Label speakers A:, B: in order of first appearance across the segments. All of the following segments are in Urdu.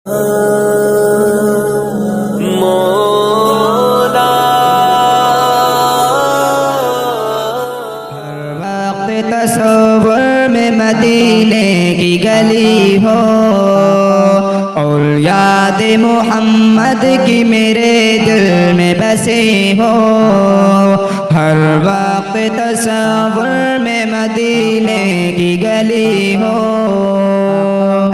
A: مولا
B: ہر وقت تصور میں مدینے کی گلی ہو اور یاد محمد کی میرے دل میں بسی ہو، ہر وقت تصور میں مدینے کی گلی ہو،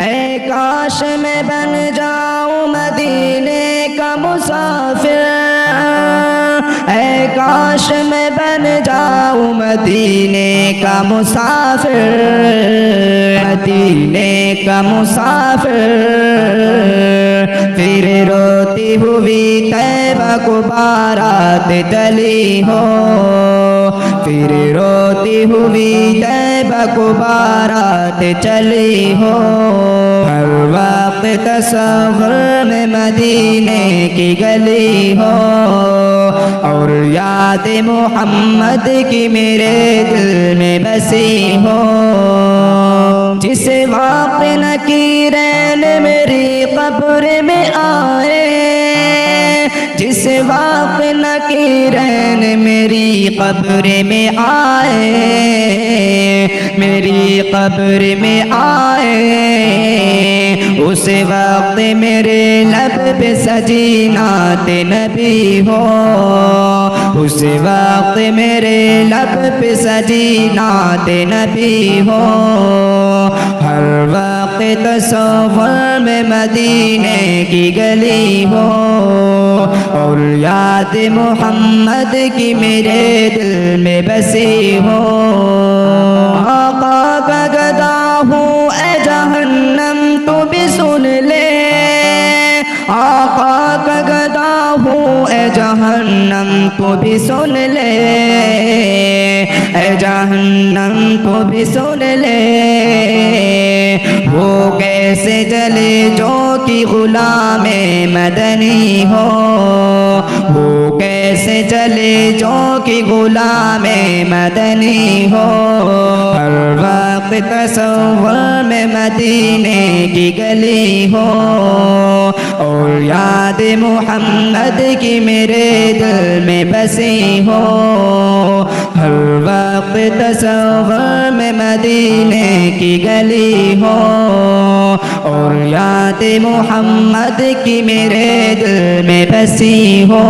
B: اے کاش میں بن جاؤں مدینے کا مسافر، اے کاش میں بن جاؤں مدینے کا مسافر، مدینے کا مسافر، پھر روتی ہوئی طیبہ کو بارات چلی ہو، پھر روتی ہوئی طیبہ کو بارات چلی ہو، ہر وقت تصور میں مدینے کی گلی ہو اور یاد محمد کی میرے دل میں بسی ہو، جس وقت نکیرین میری قبر میں آئے، جس وقت نکیرین میری قبر میں آئے، میری قبر میں آئے، اس وقت میرے لب پہ سجی نعت نبی ہو، اس وقت میرے لب پہ سجی نعت نبی ہو، ہر وقت تصور میں مدینے کی گلی ہو اور یاد محمد کی میرے دل میں بسی ہو، آقا کا گدا ہوں اے جہنم تو بھی سن لے، آقا کا گدا ہوں اے جہنم تو بھی سن لے، اے جہنم تو بھی سن لے، وہ کیسے جلے جو کہ غلام مدنی ہو، وہ کیسے جلے جو کہ غلام مدنی ہو، ہر وقت تصور میں مدینے کی گلی ہو اور یاد محمد کی میرے دل میں بسی ہو، ہر وقت تصور میں مدینے کی گلی ہو اور یاد محمد کی میرے دل میں بسی ہو۔